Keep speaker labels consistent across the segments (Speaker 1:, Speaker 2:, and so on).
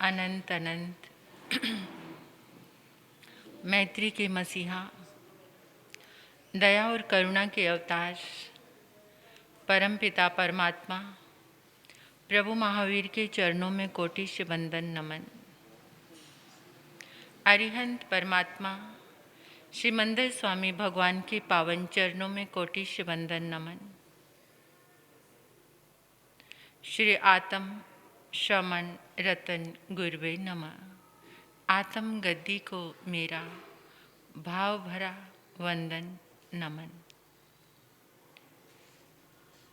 Speaker 1: अनंत अनंत मैत्री के मसीहा, दया और करुणा के अवतार, परमपिता परमात्मा प्रभु महावीर के चरणों में कोटिश वंदन नमन। अरिहंत परमात्मा श्रीमंदिर स्वामी भगवान के पावन चरणों में कोटिश वंदन नमन। श्री आत्म शमन रतन गुरुवे नमः। आत्म गद्दी को मेरा भाव भरा वंदन नमन।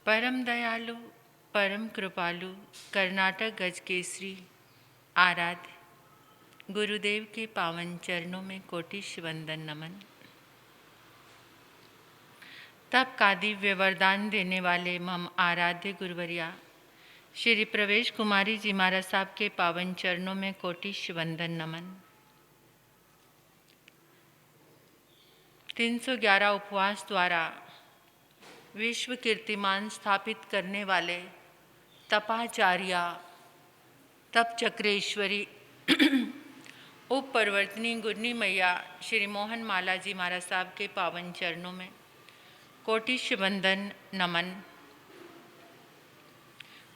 Speaker 1: परम दयालु परम कृपालु कर्नाटक गज केसरी आराध्य गुरुदेव के पावन चरणों में कोटिश वंदन नमन। तब का दिव्य वरदान देने वाले मम आराध्य गुरुवरिया श्री प्रवेश कुमारी जी महाराज साहब के पावन चरणों में कोटिश वंदन नमन। 311 उपवास द्वारा विश्व कीर्तिमान स्थापित करने वाले तपाचार्या तप चक्रेश्वरी उप परिवर्तनी गुरनी मैया श्री मोहन माला जी महाराज साहब के पावन चरणों में कोटिश वंदन नमन।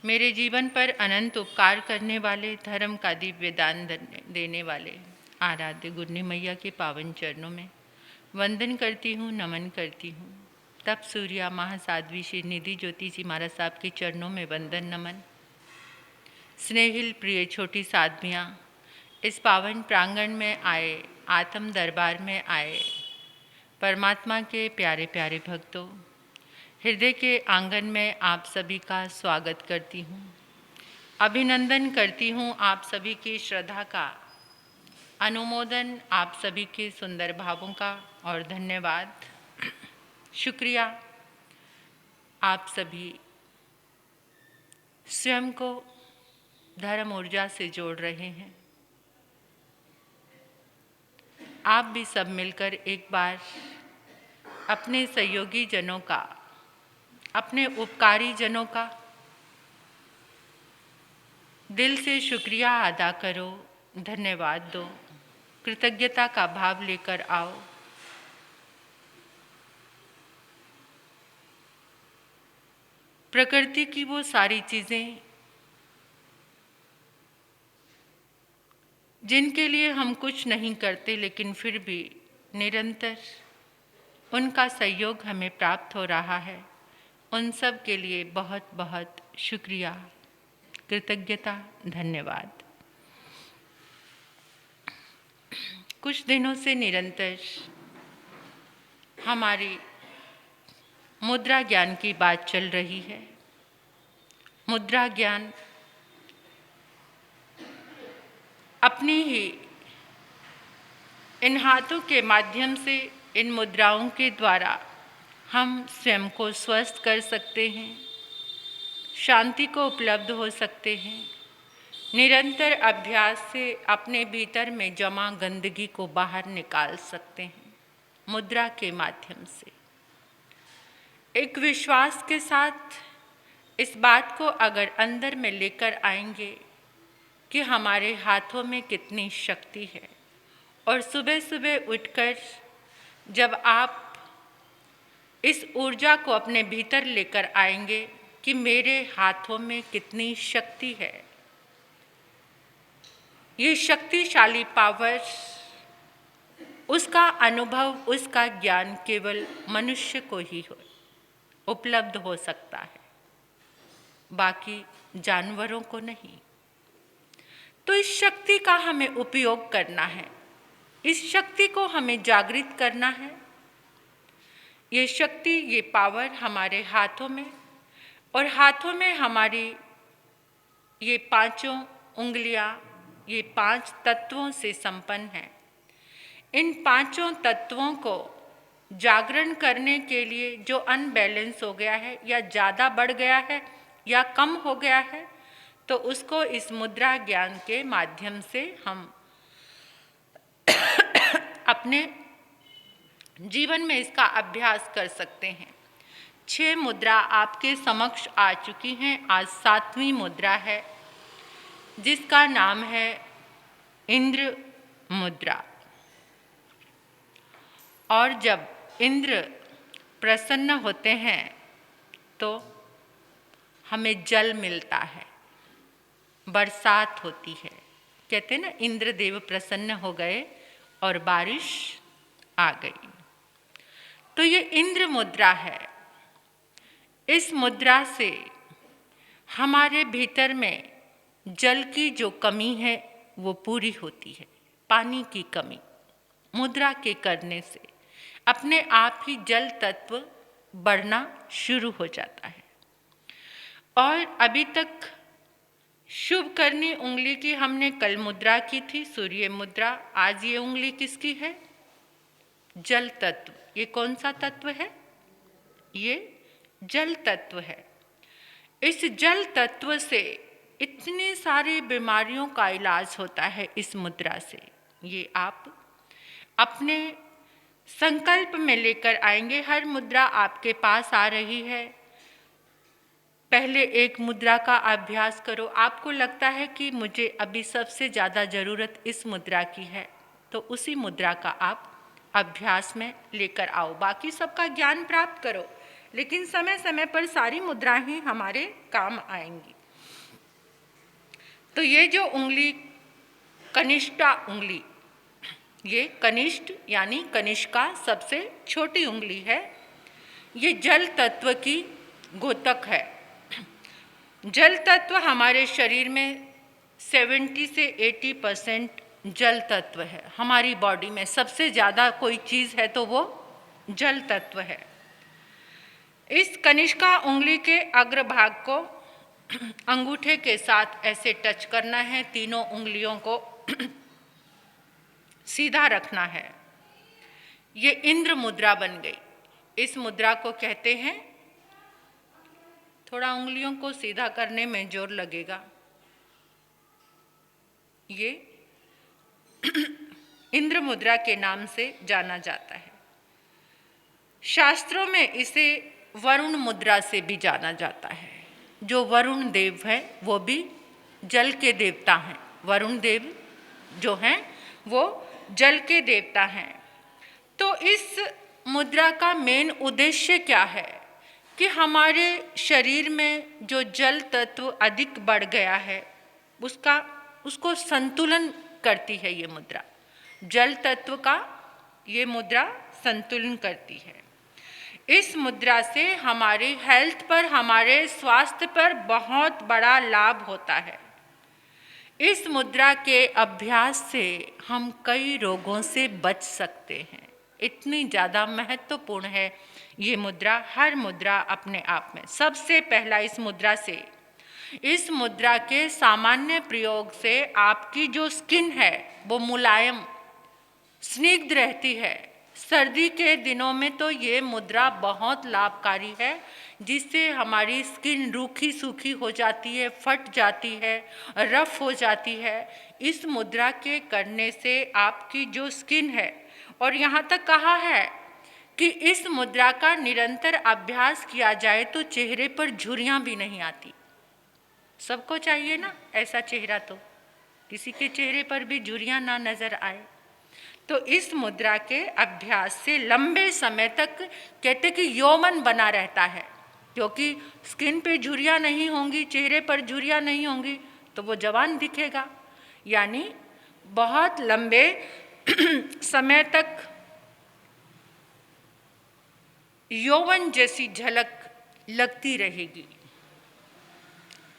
Speaker 1: मेरे जीवन पर अनंत उपकार करने वाले धर्म का दिव्य दान देने वाले आराध्य गुरनी मैया के पावन चरणों में वंदन करती हूँ, नमन करती हूँ। तब सूर्या महासाध्वी श्री निधि ज्योति जी महाराज साहब के चरणों में वंदन नमन। स्नेहिल प्रिय छोटी साध्वियाँ इस पावन प्रांगण में आए, आत्म दरबार में आए परमात्मा के प्यारे प्यारे भक्तों, हृदय के आंगन में आप सभी का स्वागत करती हूँ, अभिनंदन करती हूँ आप सभी की श्रद्धा का, अनुमोदन आप सभी के सुंदर भावों का और धन्यवाद, शुक्रिया। आप सभी स्वयं को धर्म ऊर्जा से जोड़ रहे हैं। आप भी सब मिलकर एक बार अपने सहयोगी जनों का, अपने उपकारी जनों का दिल से शुक्रिया अदा करो, धन्यवाद दो, कृतज्ञता का भाव लेकर आओ। प्रकृति की वो सारी चीज़ें जिनके लिए हम कुछ नहीं करते लेकिन फिर भी निरंतर उनका सहयोग हमें प्राप्त हो रहा है, उन सब के लिए बहुत बहुत शुक्रिया, कृतज्ञता, धन्यवाद। कुछ दिनों से निरंतर हमारी मुद्रा ज्ञान की बात चल रही है। मुद्रा ज्ञान अपनी ही इन हाथों के माध्यम से, इन मुद्राओं के द्वारा हम स्वयं को स्वस्थ कर सकते हैं, शांति को उपलब्ध हो सकते हैं। निरंतर अभ्यास से अपने भीतर में जमा गंदगी को बाहर निकाल सकते हैं मुद्रा के माध्यम से। एक विश्वास के साथ इस बात को अगर अंदर में लेकर आएंगे कि हमारे हाथों में कितनी शक्ति है, और सुबह सुबह उठकर जब आप इस ऊर्जा को अपने भीतर लेकर आएंगे कि मेरे हाथों में कितनी शक्ति है, ये शक्तिशाली पावर, उसका अनुभव, उसका ज्ञान केवल मनुष्य को ही उपलब्ध हो सकता है, बाकी जानवरों को नहीं। तो इस शक्ति का हमें उपयोग करना है, इस शक्ति को हमें जागृत करना है। ये शक्ति, ये पावर हमारे हाथों में, और हाथों में हमारी ये पांचों उंगलियां, ये 5 तत्वों से संपन्न है। इन पांचों तत्वों को जागरण करने के लिए जो अनबैलेंस हो गया है, या ज़्यादा बढ़ गया है या कम हो गया है, तो उसको इस मुद्रा ज्ञान के माध्यम से हम अपने जीवन में इसका अभ्यास कर सकते हैं। 6 मुद्रा आपके समक्ष आ चुकी हैं। आज 7वीं मुद्रा है जिसका नाम है इंद्र मुद्रा। और जब इंद्र प्रसन्न होते हैं तो हमें जल मिलता है, बरसात होती है। कहते हैं ना, इंद्र देव प्रसन्न हो गए और बारिश आ गई। तो ये इंद्र मुद्रा है। इस मुद्रा से हमारे भीतर में जल की जो कमी है वो पूरी होती है। पानी की कमी मुद्रा के करने से अपने आप ही जल तत्व बढ़ना शुरू हो जाता है। और अभी तक शुभ करनी उंगली की हमने कल मुद्रा की थी, सूर्य मुद्रा। आज ये उंगली किसकी है? जल तत्व। ये कौन सा तत्व है? ये जल तत्व है। इस जल तत्व से इतनी सारी बीमारियों का इलाज होता है इस मुद्रा से। ये आप अपने संकल्प में लेकर आएंगे। हर मुद्रा आपके पास आ रही है। पहले एक मुद्रा का अभ्यास करो। आपको लगता है कि मुझे अभी सबसे ज़्यादा ज़रूरत इस मुद्रा की है, तो उसी मुद्रा का आप अभ्यास में लेकर आओ। बाकी सबका ज्ञान प्राप्त करो, लेकिन समय समय पर सारी मुद्राएं ही हमारे काम आएंगी। तो ये जो उंगली कनिष्ठा उंगली, ये कनिष्ठ यानी कनिष्का सबसे छोटी उंगली है। ये जल तत्व की गोतक है। जल तत्व हमारे शरीर में 70 से 80% जल तत्व है। हमारी बॉडी में सबसे ज़्यादा कोई चीज़ है तो वो जल तत्व है। इस कनिष्का उंगली के अग्रभाग को अंगूठे के साथ ऐसे टच करना है। तीनों उंगलियों को सीधा रखना है। ये इंद्र मुद्रा बन गई। इस मुद्रा को कहते हैं, थोड़ा उंगलियों को सीधा करने में जोर लगेगा, ये इंद्र मुद्रा के नाम से जाना जाता है। शास्त्रों में इसे वरुण मुद्रा से भी जाना जाता है। जो वरुण देव है वो भी जल के देवता हैं। वरुण देव जो हैं वो जल के देवता हैं। तो इस मुद्रा का मेन उद्देश्य क्या है कि हमारे शरीर में जो जल तत्व अधिक बढ़ गया है उसको संतुलन करती है ये मुद्रा। जल तत्व का ये मुद्रा संतुलन करती है। इस मुद्रा से हमारी हेल्थ पर, हमारे स्वास्थ्य पर बहुत बड़ा लाभ होता है। इस मुद्रा के अभ्यास से हम कई रोगों से बच सकते हैं। इतनी ज़्यादा महत्वपूर्ण है ये मुद्रा। हर मुद्रा अपने आप में। सबसे पहला इस मुद्रा के सामान्य प्रयोग से आपकी जो स्किन है वो मुलायम, स्निग्ध रहती है। सर्दी के दिनों में तो ये मुद्रा बहुत लाभकारी है, जिससे हमारी स्किन रूखी सूखी हो जाती है, फट जाती है, रफ हो जाती है। इस मुद्रा के करने से आपकी जो स्किन है, और यहाँ तक कहा है कि इस मुद्रा का निरंतर अभ्यास किया जाए तो चेहरे पर झुर्रियाँ भी नहीं आती। सबको चाहिए ना ऐसा चेहरा, तो किसी के चेहरे पर भी झुर्रियाँ ना नज़र आए। तो इस मुद्रा के अभ्यास से लंबे समय तक कहते कि यौवन बना रहता है, क्योंकि स्किन पे झुर्रियाँ नहीं होंगी, चेहरे पर झुर्रियाँ नहीं होंगी तो वो जवान दिखेगा। यानी बहुत लंबे समय तक यौवन जैसी झलक लगती रहेगी।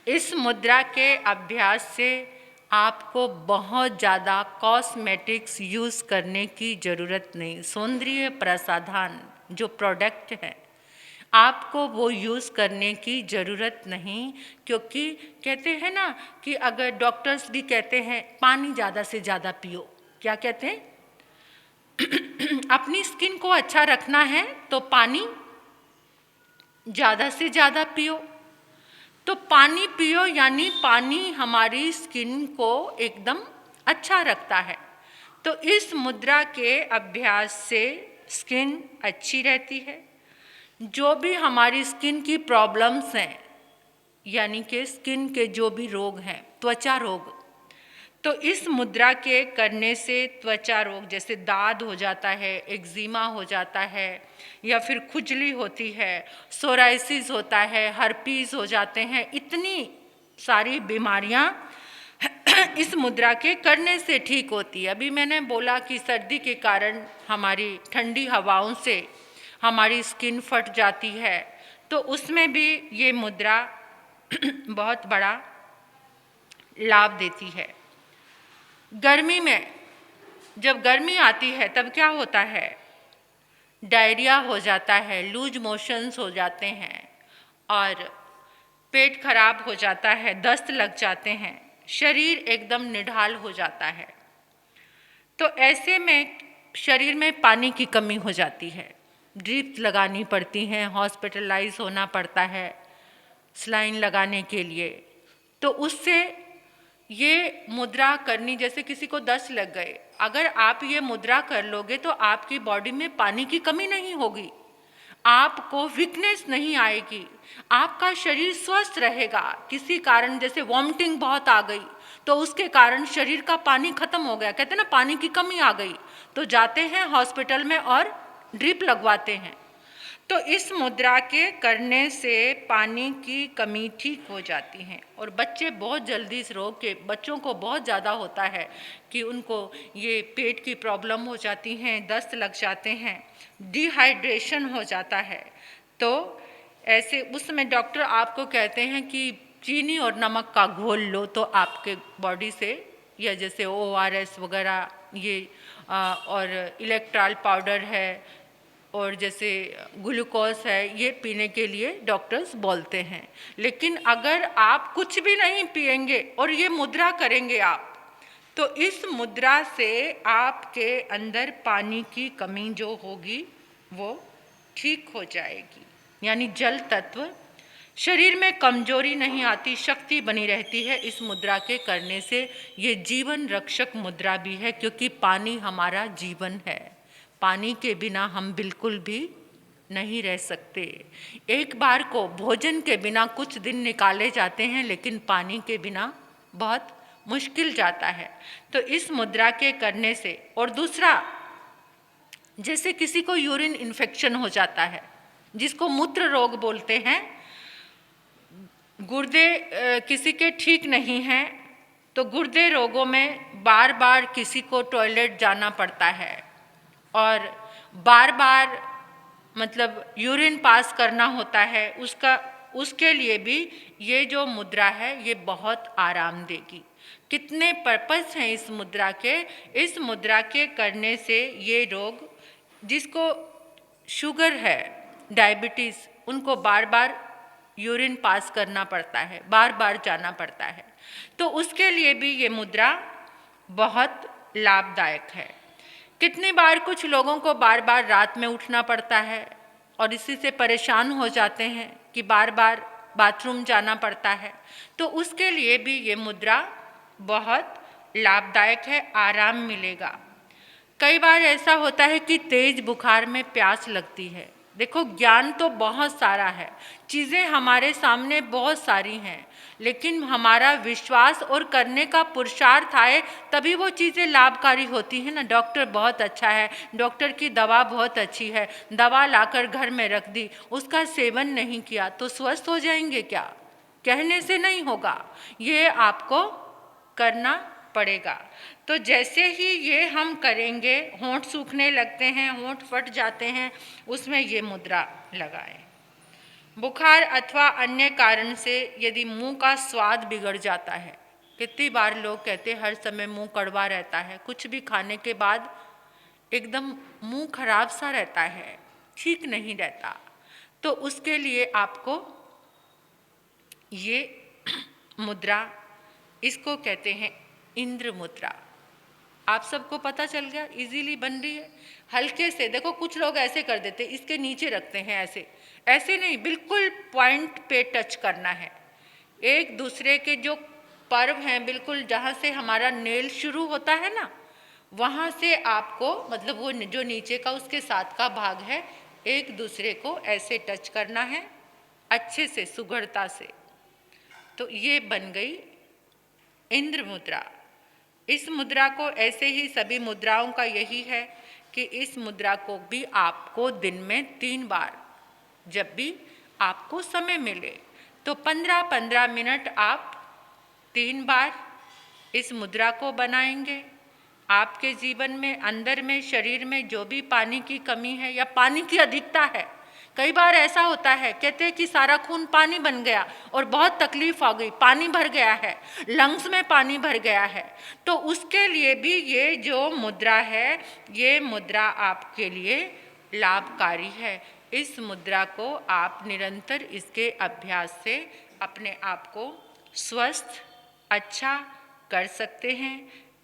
Speaker 1: इस मुद्रा के अभ्यास से आपको बहुत ज़्यादा कॉस्मेटिक्स यूज़ करने की ज़रूरत नहीं। सौंदर्य प्रसाधन जो प्रोडक्ट है आपको वो यूज़ करने की ज़रूरत नहीं, क्योंकि कहते हैं ना कि अगर डॉक्टर्स भी कहते हैं पानी ज़्यादा से ज़्यादा पियो। क्या कहते हैं? अपनी स्किन को अच्छा रखना है तो पानी ज़्यादा से ज़्यादा पियो। तो पानी पियो, यानी पानी हमारी स्किन को एकदम अच्छा रखता है। तो इस मुद्रा के अभ्यास से स्किन अच्छी रहती है, जो भी हमारी स्किन की प्रॉब्लम्स हैं, यानी कि स्किन के जो भी रोग हैं, त्वचा रोग, तो इस मुद्रा के करने से त्वचा रोग जैसे दाद हो जाता है, एक्जिमा हो जाता है, या फिर खुजली होती है, सोराइसिस होता है, हर्पीस हो जाते हैं, इतनी सारी बीमारियां इस मुद्रा के करने से ठीक होती है। अभी मैंने बोला कि सर्दी के कारण हमारी ठंडी हवाओं से हमारी स्किन फट जाती है, तो उसमें भी ये मुद्रा बहुत बड़ा लाभ देती है। गर्मी में जब गर्मी आती है तब क्या होता है, डायरिया हो जाता है, लूज मोशंस हो जाते हैं और पेट खराब हो जाता है, दस्त लग जाते हैं, शरीर एकदम निढाल हो जाता है। तो ऐसे में शरीर में पानी की कमी हो जाती है, ड्रिप लगानी पड़ती हैं, हॉस्पिटलाइज होना पड़ता है सलाइन लगाने के लिए। तो उससे ये मुद्रा करनी, जैसे किसी को दस्त लग गए, अगर आप ये मुद्रा कर लोगे तो आपकी बॉडी में पानी की कमी नहीं होगी, आपको वीकनेस नहीं आएगी, आपका शरीर स्वस्थ रहेगा। किसी कारण जैसे वॉमिटिंग बहुत आ गई तो उसके कारण शरीर का पानी खत्म हो गया, कहते हैं ना पानी की कमी आ गई, तो जाते हैं हॉस्पिटल में और ड्रिप लगवाते हैं। तो इस मुद्रा के करने से पानी की कमी ठीक हो जाती है। और बच्चे बहुत जल्दी इस रोग के, बच्चों को बहुत ज़्यादा होता है कि उनको ये पेट की प्रॉब्लम हो जाती हैं, दस्त लग जाते हैं, डिहाइड्रेशन हो जाता है। तो ऐसे उसमें डॉक्टर आपको कहते हैं कि चीनी और नमक का घोल लो, तो आपके बॉडी से, या जैसे ORS वगैरह ये और इलेक्ट्रॉल पाउडर है और जैसे ग्लूकोज है, ये पीने के लिए डॉक्टर्स बोलते हैं। लेकिन अगर आप कुछ भी नहीं पिएंगे और ये मुद्रा करेंगे आप, तो इस मुद्रा से आपके अंदर पानी की कमी जो होगी वो ठीक हो जाएगी, यानी जल तत्व, शरीर में कमजोरी नहीं आती, शक्ति बनी रहती है इस मुद्रा के करने से। ये जीवन रक्षक मुद्रा भी है, क्योंकि पानी हमारा जीवन है, पानी के बिना हम बिल्कुल भी नहीं रह सकते। एक बार को भोजन के बिना कुछ दिन निकाले जाते हैं, लेकिन पानी के बिना बहुत मुश्किल जाता है। तो इस मुद्रा के करने से, और दूसरा, जैसे किसी को यूरिन इन्फेक्शन हो जाता है, जिसको मूत्र रोग बोलते हैं, गुर्दे किसी के ठीक नहीं हैं, तो गुर्दे रोगों में बार बार किसी को टॉयलेट जाना पड़ता है और बार बार मतलब यूरिन पास करना होता है, उसके लिए भी ये जो मुद्रा है ये बहुत आराम देगी। कितने पर्पस हैं इस मुद्रा के, इस मुद्रा के करने से ये रोग, जिसको शुगर है, डायबिटीज़, उनको बार बार यूरिन पास करना पड़ता है, बार बार जाना पड़ता है, तो उसके लिए भी ये मुद्रा बहुत लाभदायक है। कितनी बार कुछ लोगों को बार बार रात में उठना पड़ता है और इसी से परेशान हो जाते हैं कि बार बार बाथरूम जाना पड़ता है, तो उसके लिए भी ये मुद्रा बहुत लाभदायक है, आराम मिलेगा। कई बार ऐसा होता है कि तेज बुखार में प्यास लगती है। देखो, ज्ञान तो बहुत सारा है, चीज़ें हमारे सामने बहुत सारी हैं, लेकिन हमारा विश्वास और करने का पुरुषार्थ आए तभी वो चीज़ें लाभकारी होती हैं ना। डॉक्टर बहुत अच्छा है, डॉक्टर की दवा बहुत अच्छी है, दवा लाकर घर में रख दी, उसका सेवन नहीं किया तो स्वस्थ हो जाएंगे क्या? कहने से नहीं होगा, ये आपको करना पड़ेगा। तो जैसे ही ये हम करेंगे, होंठ सूखने लगते हैं, होंठ फट जाते हैं, उसमें ये मुद्रा लगाएं। बुखार अथवा अन्य कारण से यदि मुंह का स्वाद बिगड़ जाता है, कितनी बार लोग कहते हैं हर समय मुंह कड़वा रहता है, कुछ भी खाने के बाद एकदम मुंह खराब सा रहता है, ठीक नहीं रहता, तो उसके लिए आपको ये मुद्रा, इसको कहते हैं इंद्र मुद्रा। आप सबको पता चल गया, इजीली बन रही है। हल्के से देखो, कुछ लोग ऐसे कर देते, इसके नीचे रखते हैं, ऐसे ऐसे नहीं, बिल्कुल पॉइंट पे टच करना है। एक दूसरे के जो पर्व हैं, बिल्कुल जहाँ से हमारा नेल शुरू होता है ना, वहाँ से आपको, मतलब वो जो नीचे का उसके साथ का भाग है, एक दूसरे को ऐसे टच करना है अच्छे से, सुघड़ता से। तो ये बन गई इंद्र मुद्रा। इस मुद्रा को ऐसे ही सभी मुद्राओं का यही है कि इस मुद्रा को भी आपको दिन में 3 बार, जब भी आपको समय मिले तो 15-15 मिनट आप 3 बार इस मुद्रा को बनाएंगे। आपके जीवन में, अंदर में, शरीर में जो भी पानी की कमी है या पानी की अधिकता है, कई बार ऐसा होता है, कहते हैं कि सारा खून पानी बन गया और बहुत तकलीफ आ गई, पानी भर गया है, लंग्स में पानी भर गया है, तो उसके लिए भी ये जो मुद्रा है, ये मुद्रा आपके लिए लाभकारी है। इस मुद्रा को आप निरंतर इसके अभ्यास से अपने आप को स्वस्थ, अच्छा कर सकते हैं।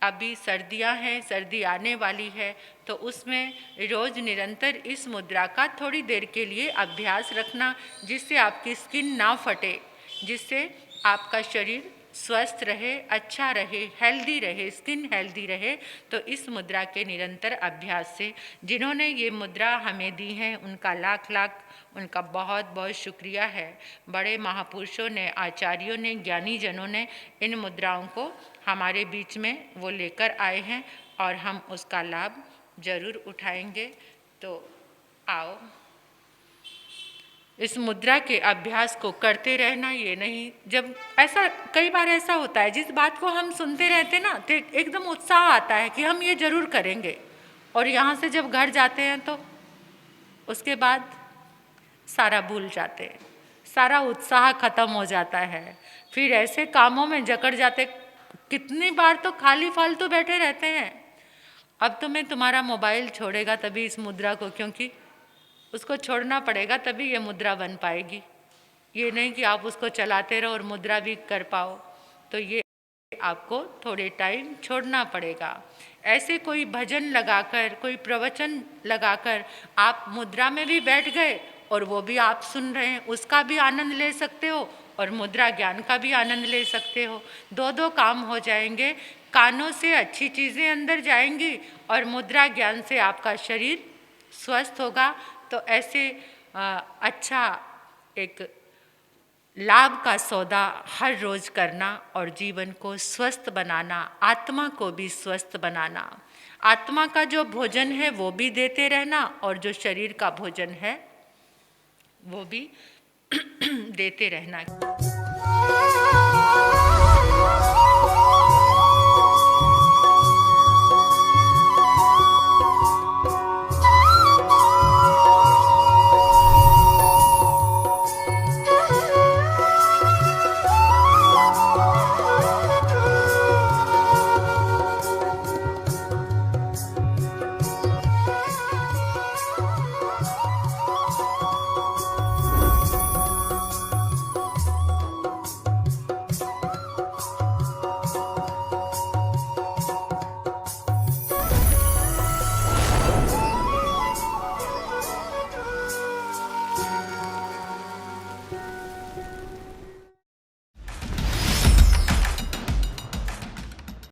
Speaker 1: अभी सर्दियां हैं, सर्दी आने वाली है, तो उसमें रोज़ निरंतर इस मुद्रा का थोड़ी देर के लिए अभ्यास रखना, जिससे आपकी स्किन ना फटे, जिससे आपका शरीर स्वस्थ रहे, अच्छा रहे, हेल्दी रहे, स्किन हेल्दी रहे। तो इस मुद्रा के निरंतर अभ्यास से जिन्होंने ये मुद्रा हमें दी है, उनका लाख लाख, उनका बहुत बहुत शुक्रिया है। बड़े महापुरुषों ने, आचार्यों ने, ज्ञानी जनों ने इन मुद्राओं को हमारे बीच में वो लेकर आए हैं और हम उसका लाभ जरूर उठाएंगे। तो आओ, इस मुद्रा के अभ्यास को करते रहना। ये नहीं, जब ऐसा कई बार ऐसा होता है, जिस बात को हम सुनते रहते ना, तो एकदम उत्साह आता है कि हम ये जरूर करेंगे, और यहाँ से जब घर जाते हैं तो उसके बाद सारा भूल जाते हैं, सारा उत्साह खत्म हो जाता है, फिर ऐसे कामों में जकड़ जाते। कितनी बार तो खाली फालतू बैठे रहते हैं। अब तो मैं तुम्हारा मोबाइल छोड़ेगा तभी इस मुद्रा को, क्योंकि उसको छोड़ना पड़ेगा तभी ये मुद्रा बन पाएगी। ये नहीं कि आप उसको चलाते रहो और मुद्रा भी कर पाओ, तो ये आपको थोड़े टाइम छोड़ना पड़ेगा। ऐसे कोई भजन लगाकर, कोई प्रवचन लगाकर आप मुद्रा में भी बैठ गए और वो भी आप सुन रहे हैं, उसका भी आनंद ले सकते हो और मुद्रा ज्ञान का भी आनंद ले सकते हो। दो काम हो जाएंगे। कानों से अच्छी चीज़ें अंदर जाएंगी और मुद्रा ज्ञान से आपका शरीर स्वस्थ होगा। तो ऐसे अच्छा एक लाभ का सौदा हर रोज़ करना और जीवन को स्वस्थ बनाना, आत्मा को भी स्वस्थ बनाना। आत्मा का जो भोजन है वो भी देते रहना और जो शरीर का भोजन है वो भी देते रहना।